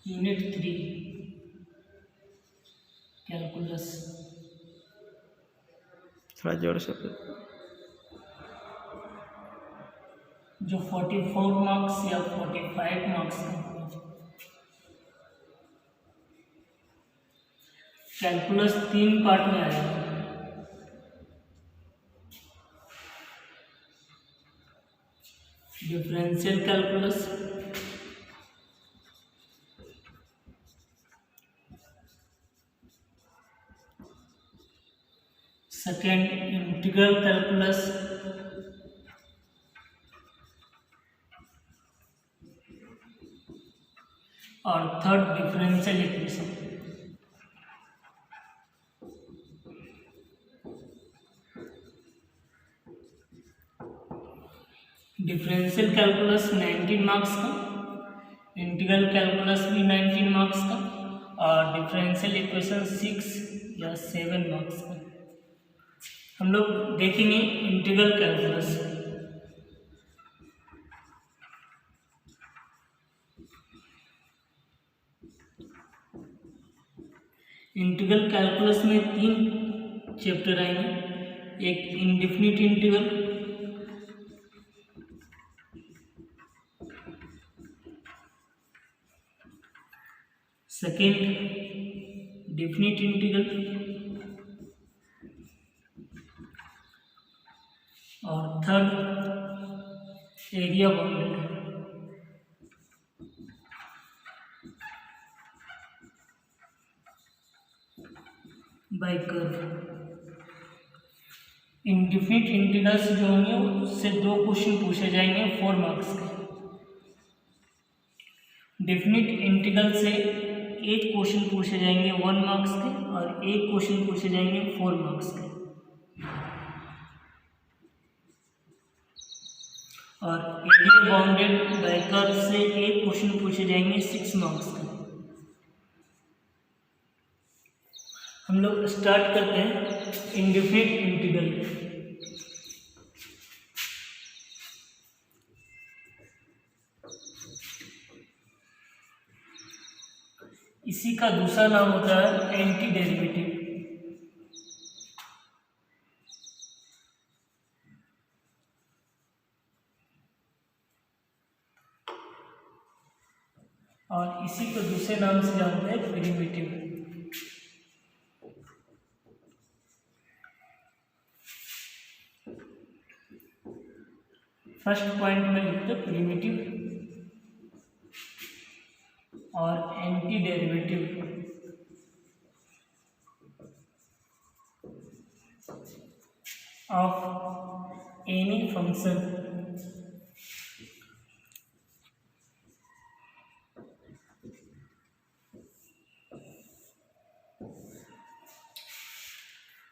Unit 3 calculus. थोड़ा जोर से। जो 44 मार्क्स या 45 मार्क्स का कैलकुलस 3 पार्ट में आएगा। Differential calculus, second integral calculus, और third differential equation. Differential calculus 19 marks का, इंटीग्रल कैलकुलस भी 19 मार्क्स का, और डिफरेंशियल इक्वेशन 6 या 7 मार्क्स का। हम लोग देखेंगे इंटीग्रल कैलकुलस। इंटीग्रल कैलकुलस में 3 चैप्टर आएंगे। एक indefinite integral, second definite integral, और third area bounded. By curve. Indefinite integrals जो होंगे उससे 2 क्वेश्चन पूछे जाएंगे 4 मार्क्स के। डेफिनिट इंटीग्रल से 1 क्वेश्चन पूछे जाएंगे 1 मार्क्स के, और 1 क्वेश्चन पूछे जाएंगे 4 मार्क्स के। और एरिया बाउंडेड बाय कर्व से 1 क्वेश्चन पूछे जाएंगे 6 मार्क्स के। हम लोग स्टार्ट करते हैं इंडेफिनिट इंटीग्रल। इसी का दूसरा नाम होता है एंटी डेरिवेटिव। और इसी को दूसरे नाम से जानते हैं डेरिवेटिव। फर्स्ट पॉइंट में लिखते हैं प्रिमिटिव और anti derivative of any function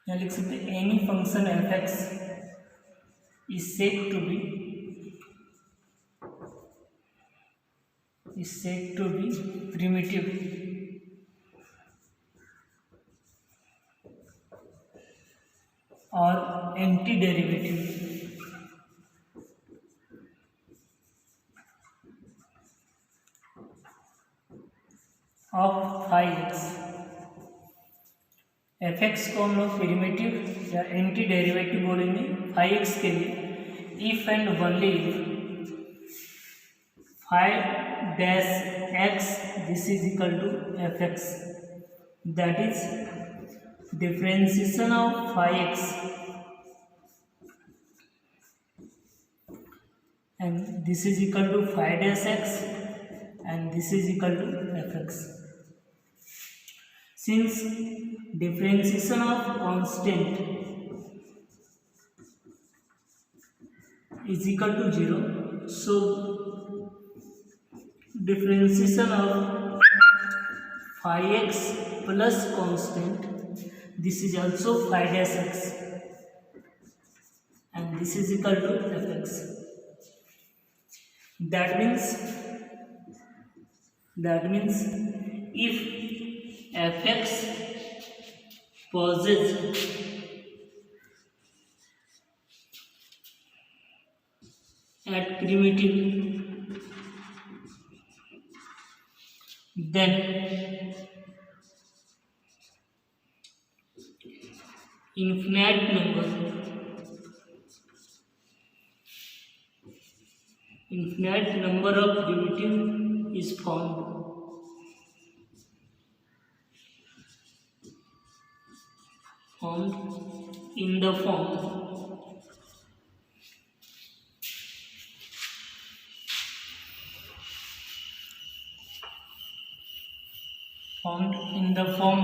यहाँ लिख सकते हैं any function F X is said to be primitive और anti derivative of phi X. F X को हम लोग प्रिमिटिव या एंटी डेरिवेटिव बोलेंगे फाई एक्स के लिए if and only phi dash X this is equal to F X, that is differentiation of phi X and this is equal to phi dash x and this is equal to fx. Since differentiation of constant is equal to 0, so differentiation of phi x plus constant, this is also phi dash x and this is equal to fx. That means if fx possesses at primitive, then infinite number of primitive is formed in the form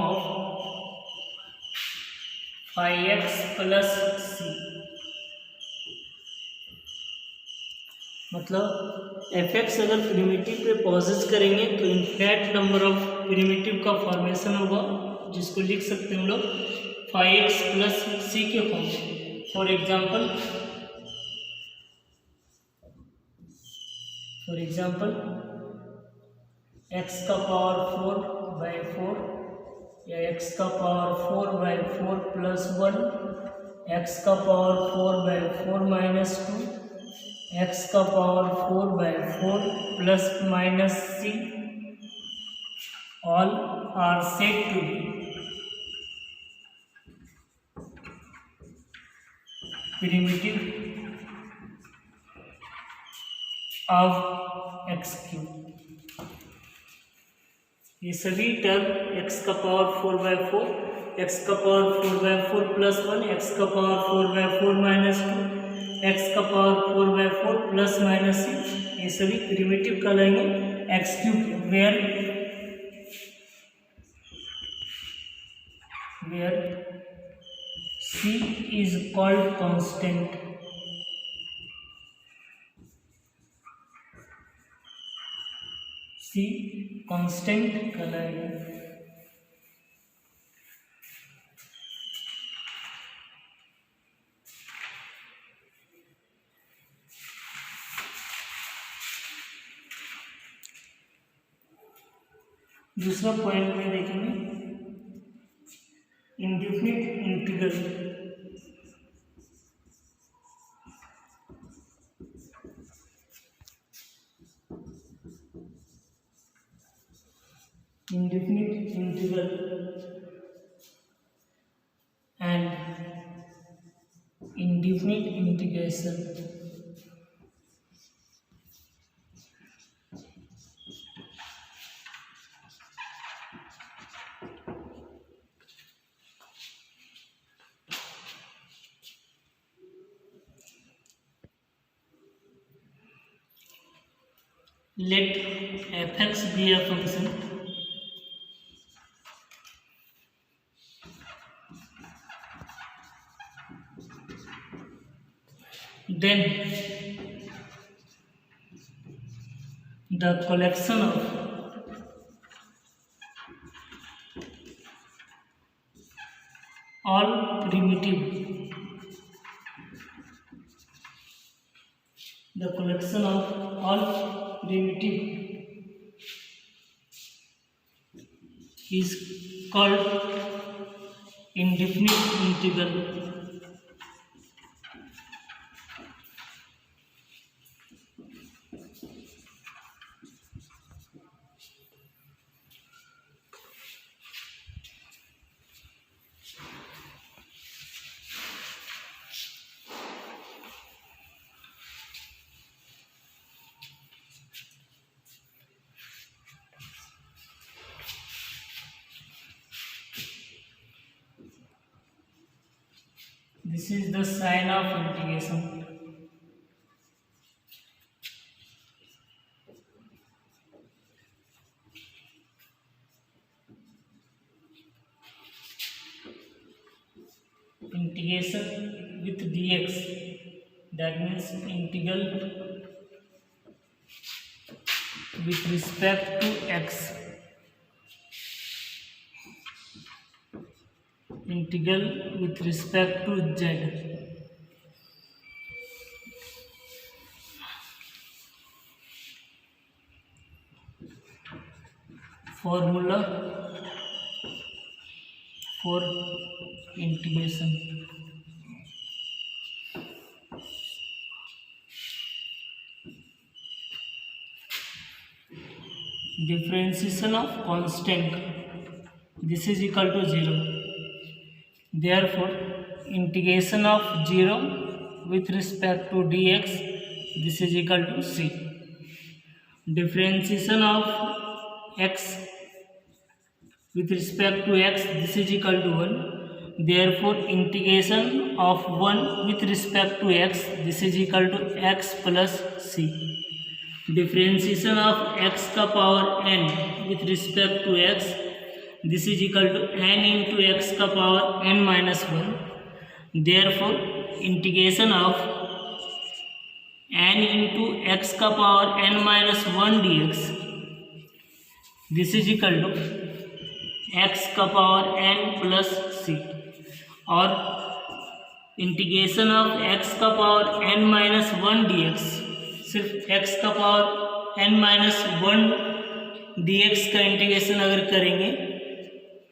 of 5x plus c। मतलब F x अगर primitive पे pauses करेंगे तो infinite number of primitive का formation होगा, जिसको लिख सकते हैं हम लोग 5x प्लस सी के फॉर्म में। फॉर एग्जाम्पल x का पावर 4/4 या x का पावर 4/4 प्लस 1, x का पावर 4/4 माइनस 2, x का power 4/4 plus minus c, all are said to be primitive of x cube। ये सभी टर्म x का पावर 4/4, x का पावर 4/4 प्लस 1, x का पावर 4/4 माइनस 2, x का पावर 4/4 प्लस माइनस c, ये सभी प्रिमिटिव कहलाएंगे x cube, where c is called constant। c constant कहलाएगा। दूसरा पॉइंट में देखेंगे indefinite integral. Indefinite integral and indefinite integration। Let f(x) be a function then the collection of all primitive is called indefinite integral। This is the sign of integration। Integration with dx, that means integral with respect to x, integral with respect to z। Formula for integration। differentiation of constant, this is equal to 0. Therefore integration of 0 with respect to dx, this is equal to c. Differentiation of x with respect to x, this is equal to 1. Therefore integration of 1 with respect to x, this is equal to x plus c. Differentiation of x का power n with respect to x, this is equal to n into x का power n minus 1. Therefore integration of n into x का power n minus 1 dx, this is equal to x का power n plus c. और integration of x का power n minus 1 dx, सिर्फ x का power n minus 1 dx का integration अगर करेंगे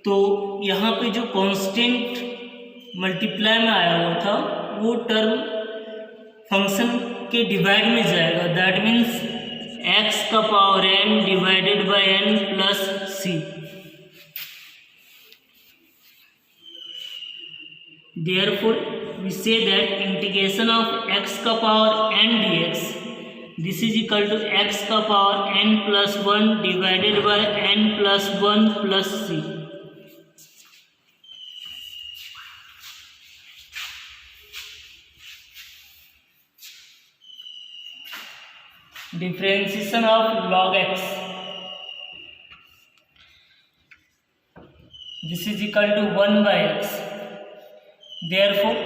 तो यहाँ पे जो कांस्टेंट मल्टीप्लाई में आया हुआ था वो टर्म फंक्शन के डिवाइड में जाएगा. दैट मीन्स x का power n divided by n plus c. Therefore we say that integration of x का power n dx, this is equal to x का power n plus 1 divided by n plus 1 plus c. Differentiation of log x, this is equal to 1 by x. Therefore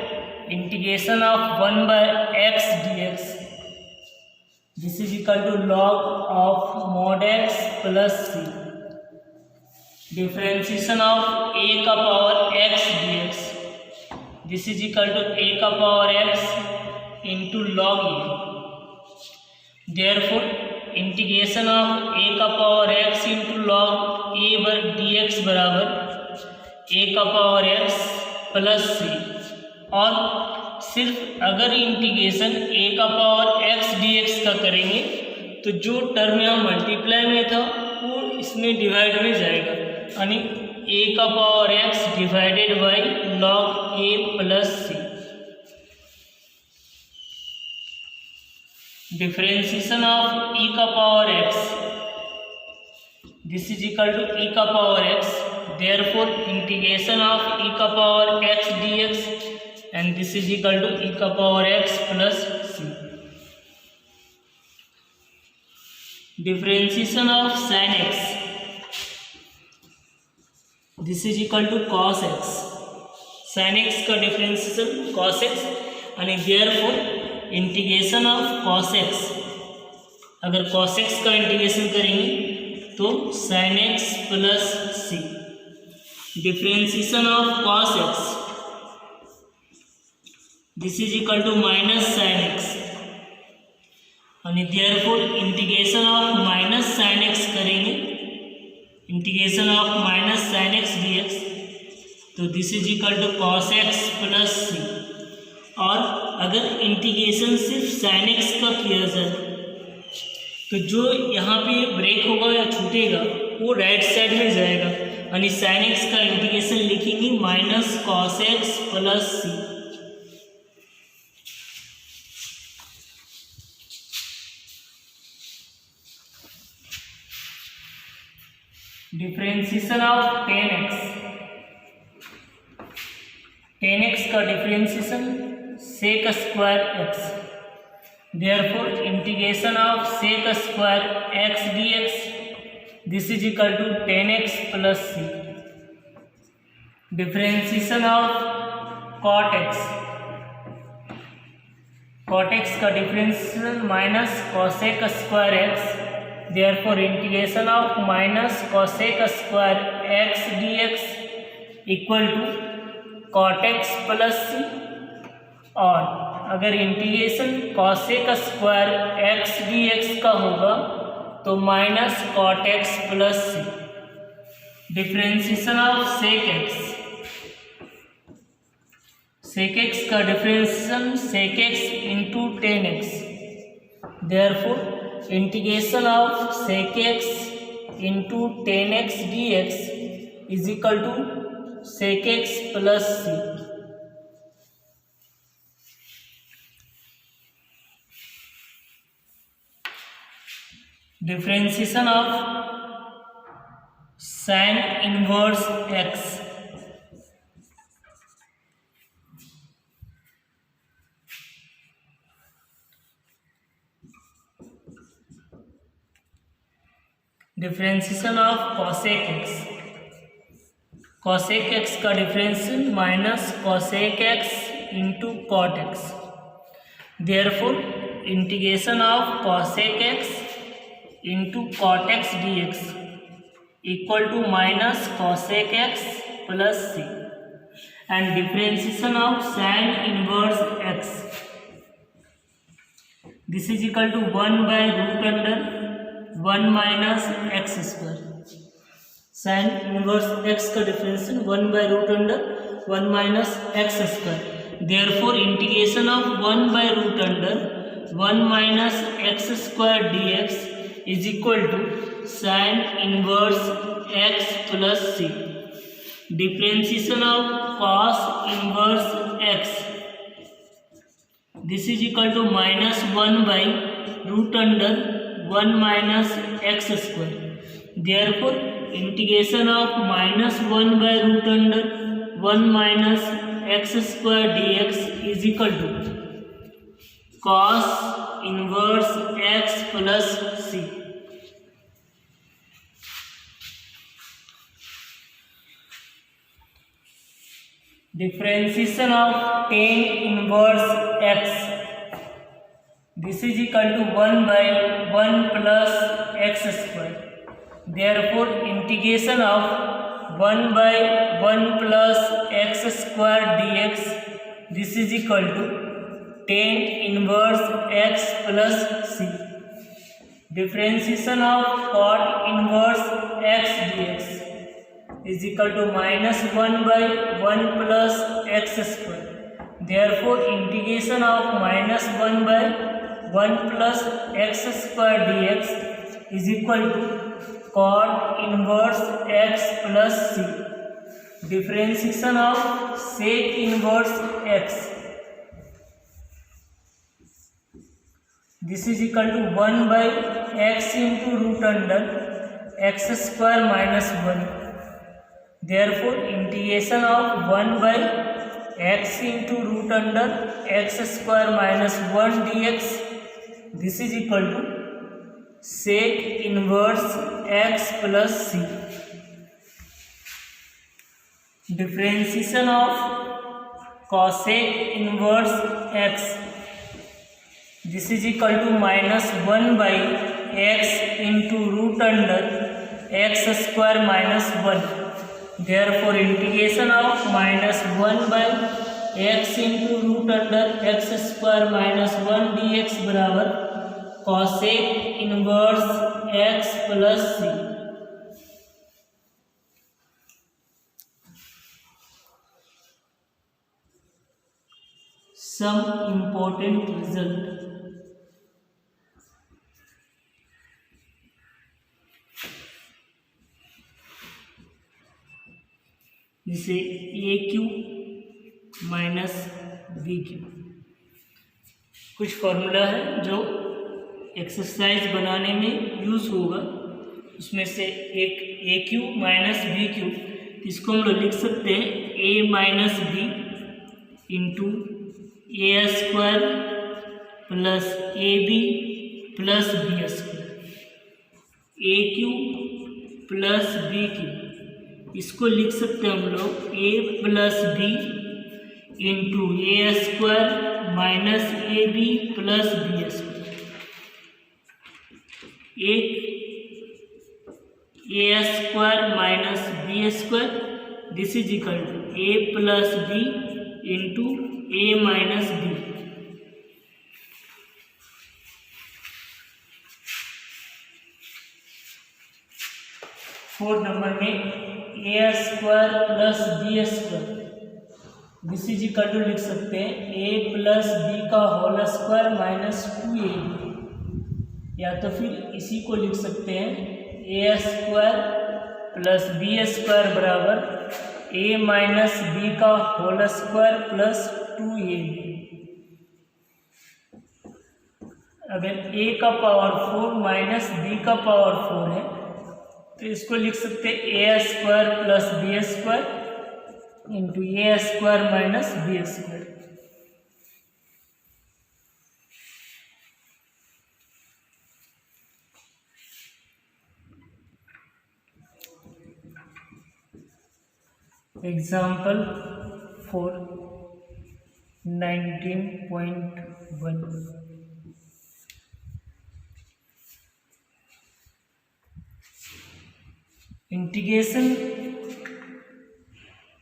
integration of 1 by x dx, this is equal to log of mod x plus c. Differentiation of a का power x dx, this is equal to a का power x into log a. Therefore integration of a का power x into log a पर dx बराबर a का power x plus सी. और सिर्फ अगर integration a का पावर x dx का करेंगे तो जो टर्म यहाँ मल्टीप्लाई में था वो इसमें डिवाइड में जाएगा, यानी a का power x divided by log a plus C. Differentiation of e का power x, this is equal to e का power x. Therefore integration of e का power x dx and this is equal to e का power x plus c. Differentiation of sin x, this is equal to cos x. sin x का differentiation cos x and therefore integration of cos x, अगर cos x का integration करेंगे तो sin x plus c. Differentiation of cos x, this is equal to minus sin x और therefore integration of minus sin x करेंगे, integration of minus sin x dx, तो this is equal to cos x plus c. और अगर integration सिर्फ sin x का किया जाए तो जो यहाँ पे ब्रेक होगा या छूटेगा वो राइट साइड में जाएगा, यानी sin x का इंटीग्रेशन लिखेंगे minus cos x plus c. Differentiation of tan x, tan x का differentiation sec square x. Therefore integration of sec square x dx, this is equal to tan x plus c. Differentiation of cot x, cot x का differentiation minus cosec square x. Therefore integration of minus cosec square x dx equal to cot x plus c. और अगर इंटीग्रेशन cosec square x dx का होगा तो minus cot x plus c. Differentiation of sec x, sec x का differentiation sec x into tan x. Therefore integration of sec x into 10x dx is equal to sec x plus c। Differentiation of sin inverse x। Differentiation of cosec x। cosec x का differential minus cosec x into cot x। Therefore integration of cosec x into cot x dx equal to minus cosec x plus c। And differentiation of sin inverse x, this is equal to 1/√1 minus x square. Sine inverse x का differential 1/√1 minus x square. Therefore integration of 1/√1 minus x square dx is equal to sine inverse x plus c। Differentiation of cos inverse x, this is equal to minus 1/√1 minus x square. Therefore integration of minus 1/√1 minus x square dx is equal to cos inverse x plus c। Differentiation of tan inverse x, this is equal to 1/1 plus x square. Therefore integration of 1/1 plus x square dx, this is equal to tan inverse x plus c। Differentiation of cot inverse x dx is equal to minus 1/1 plus x square. Therefore integration of minus 1/1 plus x square dx is equal to cot inverse x plus c। Differentiation of sec inverse x, this is equal to 1/x into √x square minus 1। Therefore integration of 1/x into √x square minus 1 dx, this is equal to sec inverse x plus c। Differentiation of cosec inverse x, this is equal to minus 1/x into √x square minus 1। Therefore integration of minus 1/x into √x square minus 1 dx बराबर cosec inverse x plus c। Some important result. जिसे AQ minus BQ, कुछ formula है जो exercise बनाने में use होगा। उसमें से एक AQ माइनस BQ, इसको हम लोग लिख सकते हैं A minus B into A square plus AB plus B square. AQ plus BQ, इसको लिख सकते हैं हम लोग A plus B into A square minus AB plus B square. एक A square minus B square, this is equal to A plus B into A minus B। 4 number में A square plus B square, this is equal to लिख सकते हैं A plus B का whole square minus 2ab, या तो फिर इसी को लिख सकते हैं A square plus B square बराबर ए माइनस बी का होल स्क्वायर प्लस 2ab। अगर a का पावर 4 माइनस बी का पावर 4 है तो इसको लिख सकते हैं A square plus B square into A square minus B square. Example 4 19.1 integration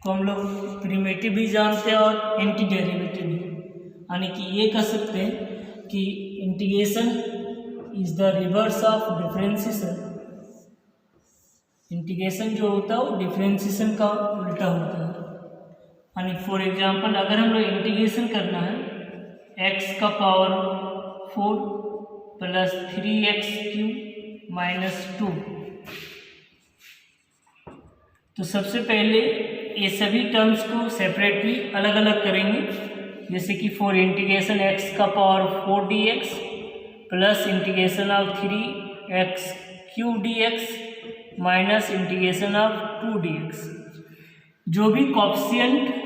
को हम लोग प्रिमिटिव भी जानते हैं और एंटी डेरिवेटिव भी, यानी कि ये कह सकते हैं कि integration is the reverse of differentiation. Integration जो होता है वो डिफरेंशिएशन का उल्टा होता है। यानी फॉर एग्जांपल अगर हम लोग इंटीग्रेशन करना है x का पावर 4 प्लस 3x³ माइनस 2, तो सबसे पहले ये सभी टर्म्स को सेपरेटली अलग अलग करेंगे। जैसे कि फॉर इंटीग्रेशन x का power 4 dx plus integration of 3x³ dx minus integration of 2 dx। जो भी कॉफिशिएंट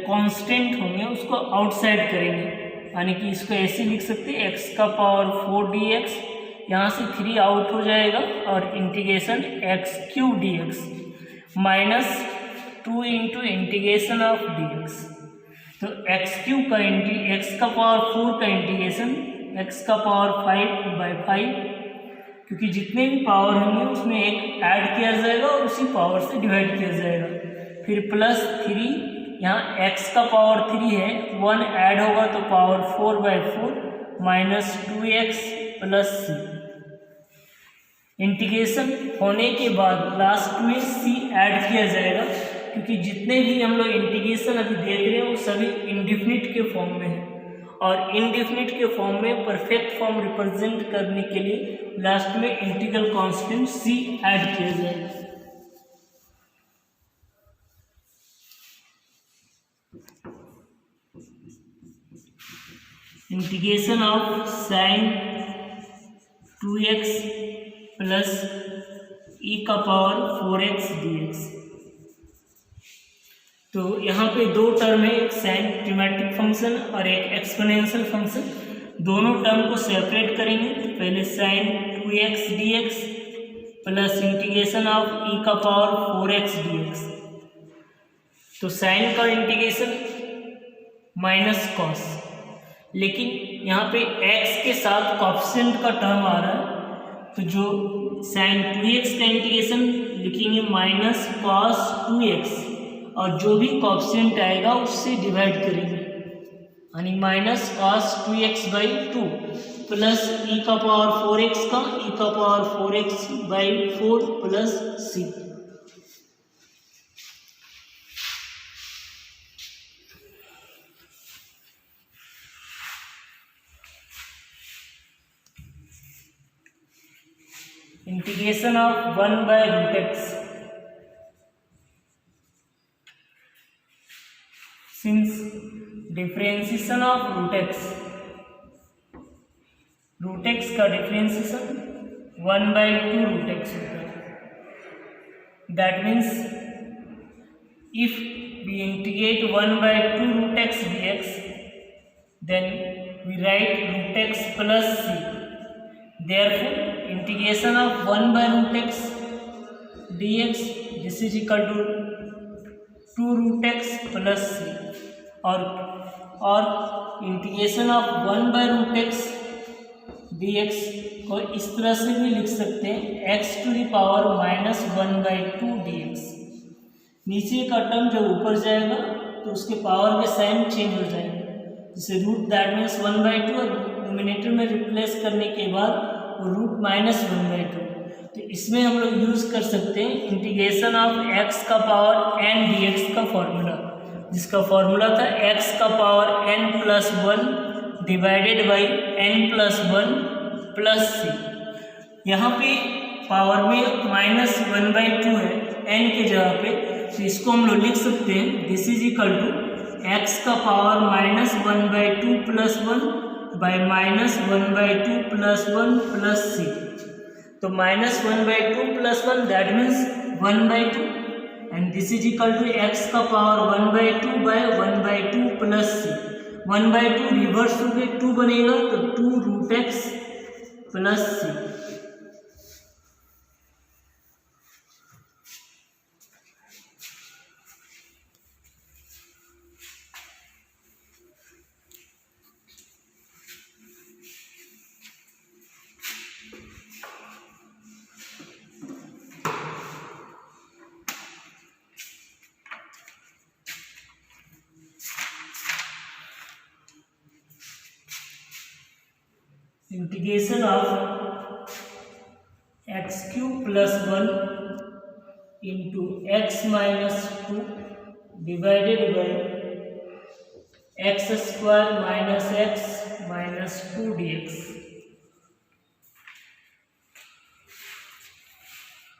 कांस्टेंट होंगे उसको आउटसाइड करेंगे, यानी कि इसको ऐसे लिख सकते हैं x का पावर 4 dx, यहाँ से 3 आउट हो जाएगा और integration x³ dx minus 2 into integration of dx। तो x³ का x का पावर 4 का इंटीग्रेशन x का पावर 5/5, क्योंकि जितने भी पावर होंगे उसमें एक ऐड किया जाएगा और उसी पावर से डिवाइड किया जाएगा। फिर प्लस 3, यहाँ x का पावर 3 है, 1 ऐड होगा तो power 4/4 minus 2x plus c। Integration होने के बाद लास्ट में c ऐड किया जाएगा, क्योंकि जितने भी हम लोग इंटीग्रेशन अभी देख रहे हैं वो सभी इंडेफिनिट के फॉर्म में है, और इंडेफिनिट के फॉर्म में परफेक्ट फॉर्म रिप्रेजेंट करने के लिए लास्ट में इंटीग्रल कांस्टेंट c ऐड किया जाएगा। Integration of sin 2x plus e का पावर 4x dx। तो यहाँ पे दो टर्म है, एक साइन ट्रिमेटिक फंक्शन और एक एक्सपोनेंशियल फंक्शन। दोनों टर्म को सेपरेट करेंगे। तो पहले sine 2x dx plus integration of e का पावर 4x dx। तो साइन का इंटीग्रेशन माइनस कॉस, लेकिन यहाँ पे x के साथ कॉफिशिएंट का टर्म आ रहा है, तो जो साइन 2x का इंटीग्रेशन लिखेंगे माइनस कॉस 2x, और जो भी कॉफिशिएंट आएगा उससे डिवाइड करेंगे, यानी minus cos 2x/2 plus e का पावर 4x का e का power 4x/4 plus c। Integration of 1/√x। Since differentiation of √x, √x का डिफरेंशिएशन 1/2√x होता है। That means if we integrate 1/2√x dx, then we write √x plus c। Therefore, integration of 1/√x dx this is equal to 2√x plus c, और integration of 1/√x dx को इस तरह से भी लिख सकते हैं x⁻⁻1/2 dx। नीचे का टर्म जब ऊपर जाएगा तो उसके पावर के साइन चेंज हो जाएंगे, जैसे रूट दैट मीन्स 1/2 और डिनोमिनेटर में रिप्लेस करने के बाद रूट -1/2। तो इसमें हम लोग यूज़ कर सकते हैं इंटीग्रेशन ऑफ x का पावर n dx का फॉर्मूला, जिसका फॉर्मूला था x का power n+1 divided by n+1 plus c। यहाँ पे पावर में -1/2 है n के जगह पे, तो इसको हम लोग लिख सकते हैं this is equal to x का पावर -1/2 + 1 बाई -1/2 + 1 + c। तो -1/2 + 1 that means 1/2 and this is equal to x का पावर 1/2 बाई 1/2 + c। 1/2 रिवर्स होके 2 बनेगा, तो 2√x + c। Integration of x³ + 1 into x - 2 divided by x² - x - 2 dx।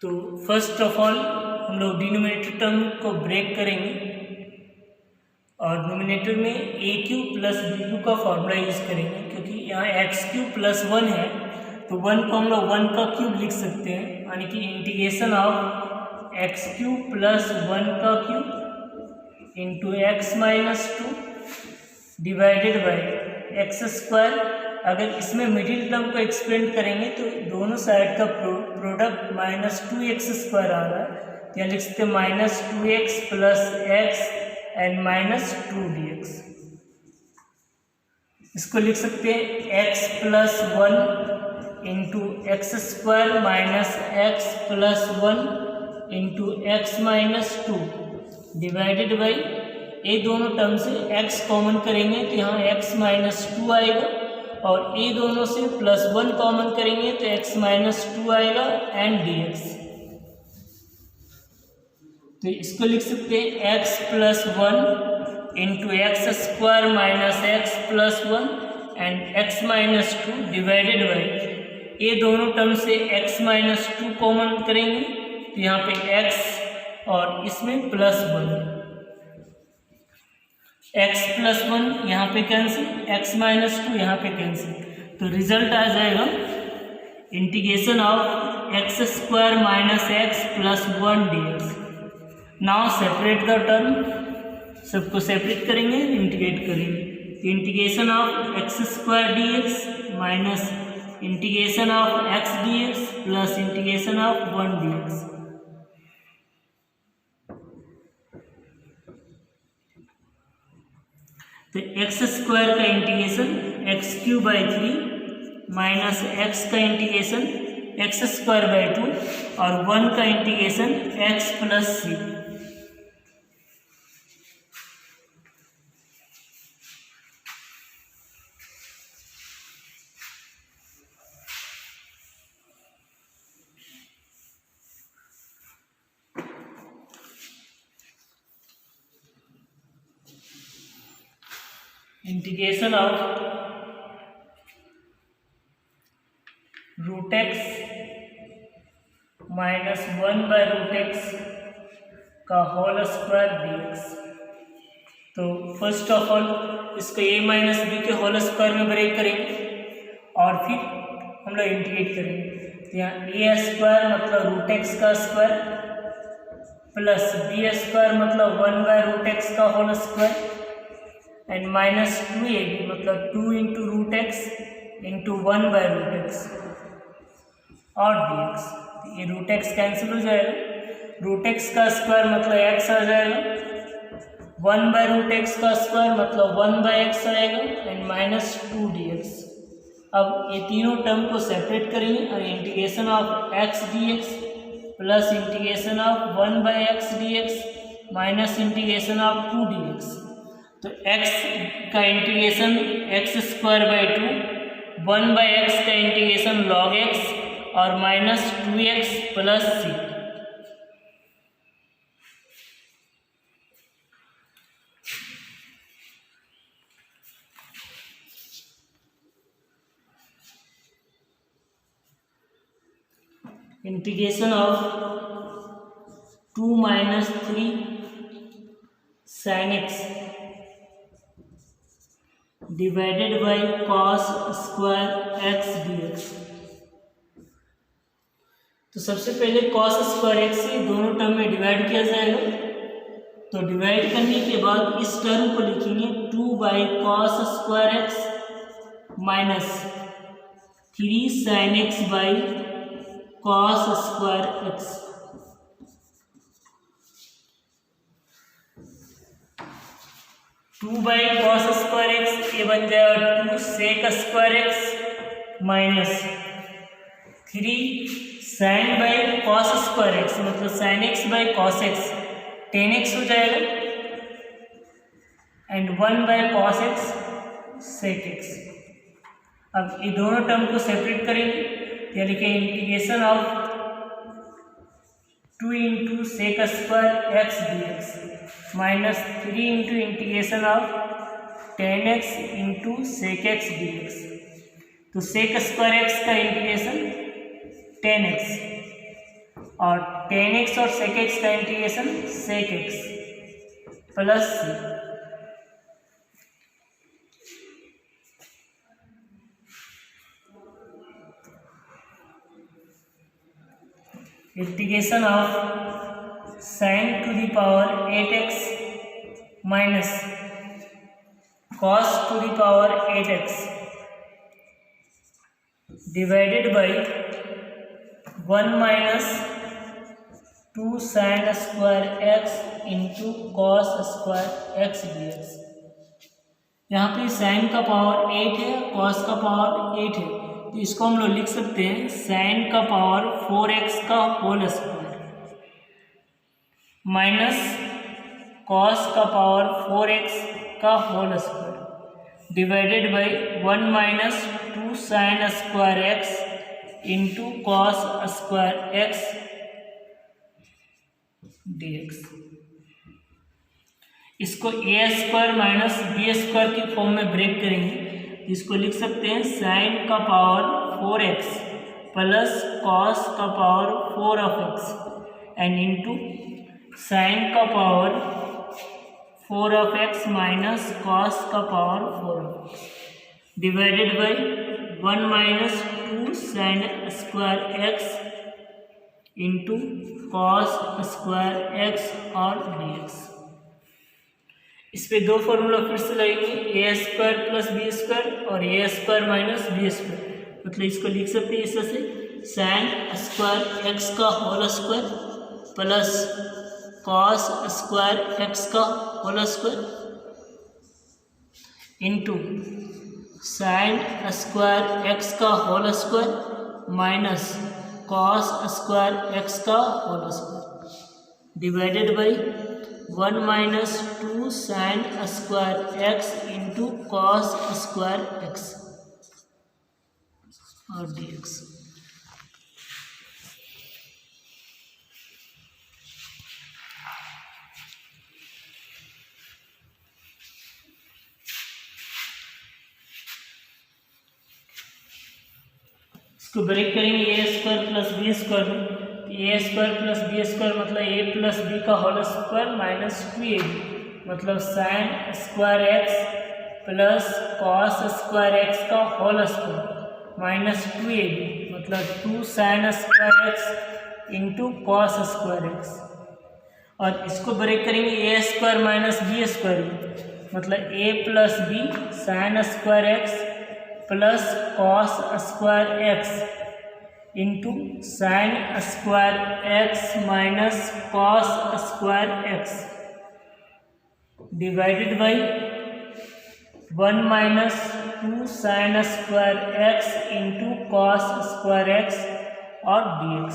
तो first of all हम लोग denominator term को break करेंगे और नोमिनेटर में a³ + b³ का फॉर्मूला यूज करेंगे, क्योंकि यहाँ x³ + 1 है, तो 1 को हम लोग 1 का क्यूब लिख सकते हैं, यानी कि इंटीग्रेशन ऑफ x³ + 1 का cube into x - 2 divided by x²। अगर इसमें मिडिल टर्म को एक्सपेंड करेंगे तो दोनों साइड का प्रोडक्ट -2x² आ रहा है, तो यहाँ लिख सकते हैं -2x + x एंड -2 dx। इसको लिख सकते हैं x + 1 into x² - x + 1 into x - 2 divided by, ये दोनों टर्म से x कॉमन करेंगे तो यहाँ x - 2 आएगा, और ये दोनों से +1 कॉमन करेंगे तो x - 2 आएगा एंड dx। तो इसको लिख सकते हैं x + 1 into x² - x + 1 and x - 2 divided by, ये दोनों टर्म से x - 2 कॉमन करेंगे तो यहाँ पे x और इसमें +1, x + 1 यहाँ पे कैंसिल, x - 2 यहाँ पे कैंसिल, तो रिजल्ट आ जाएगा integration of x² - x + 1 dx। Now separate the term, सबको सेपरेट करेंगे, इंटीग्रेट करेंगे, integration of x² dx minus integration of x dx plus integration of 1 dx। तो x² का इंटीग्रेशन x³/3 माइनस x का integration x²/2 और 1 का integration x + c। Integration of √x minus 1/√x का whole square dx। तो first of all इसको a - b के whole square में ब्रेक करेंगे और फिर हम लोग इंटीग्रेट करेंगे, तो यहाँ a² मतलब √x का स्क्वायर प्लस b² मतलब 1/√x का होल स्क्वायर एंड -2ab मतलब 2 इंटू √x इंटू 1/√x और dx। ये √x कैंसिल हो जाएगा, √x का स्क्वायर मतलब x आ जाएगा, 1/√x का स्क्वायर मतलब 1/x आएगा एंड -2 dx। अब ये तीनों टर्म को सेपरेट करेंगे और integration of x dx plus integration of 1/x dx minus integration of 2 dx। तो x का इंटीग्रेशन x²/2, 1/x का इंटीग्रेशन log x और -2x + c। Integration of 2 minus 3 sin x divided by cos square x dx। तो सबसे पहले cos square x से दोनों term में डिवाइड किया जाएगा। तो डिवाइड करने के बाद इस टर्म को लिखेंगे 2 by cos square x minus 3 sin x by cos square x. Two by cos square x ये बन जाएगा 2 sec square x minus 3 sine by cos square x मतलब sine x by cos x 10x हो जाएगा and 1 by cos x sec x. अब ये दोनों term को सेपरेट करेंगे, यानी कि integration of 2 into sec square x D x minus 3 into integration of 10x into sec x D x. तो सेक स्क्वायर एक्स का इंटीग्रेशन 10x और 10x और sec x का integration sec x plus integration of sin to the power 8x minus cos to the power 8x divided by 1 minus 2 sin square x into cos square x D x. यहाँ पे sin का power 8 है, cos का power 8 है, तो इसको हम लोग लिख सकते हैं sin का पावर 4x का होल स्क्वायर माइनस cos का पावर 4x का whole square divided by 1 minus 2 sin square x into cos square x dx। इसको A square minus B square की फॉर्म में ब्रेक करेंगे। इसको लिख सकते हैं साइन का पावर 4x प्लस कॉस का power 4 of x and into sine का power 4 of x minus cos का power 4 of x divided by 1 minus 2 sine square x into cos square x और dx। इस पे दो फॉर्मूला फिर से लगेंगे, A square plus B square और A square minus B square. मतलब इसको लिख सकते हैं इस तरह से साइन स्क्वायर एक्स का whole square plus cos square x का whole square into sine square x का whole square minus cos square x का whole square divided by 1 minus 2 sine square x into cos square x और dx। इसको break करेंगे ए square plus B square में, A square plus B square मतलब ए plus B का whole square minus 2ab मतलब sign square x plus cos square x का whole square minus 2ab मतलब 2 sine square x into cos square x. और इसको break करेंगे ए square minus B square में, मतलब ए plus B sign square x plus cos square x into sine square x minus cos square x divided by 1 minus 2 sine square x into cos square x और dx।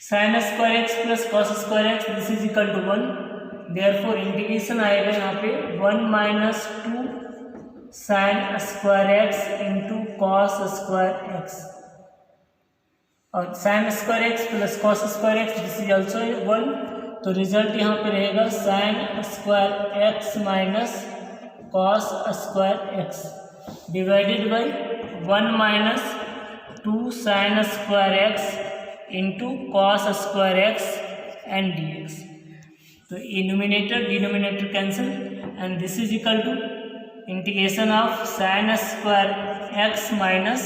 Sine square x plus cos square x this is equal to 1, therefore integration आएगा यहाँ पे 1 minus 2 sine square x into cos square x और sine square x plus cos square x this is also 1, तो result यहाँ पे रहेगा sign square x minus cos square x divided by 1 minus 2 sin square x into cos square x and dx. तो numerator denominator cancel and this is equal to integration of sin square x minus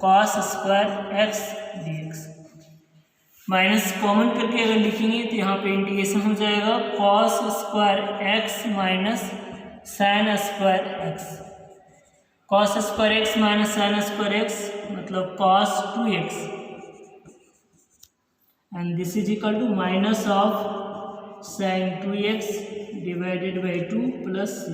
cos square x dx. माइनस common करके अगर लिखेंगे तो यहाँ पे integration हो जाएगा cos square x minus sin square x. cos square x minus sin square x मतलब cos 2x and this is equal to minus of sin 2x divided by 2 plus c.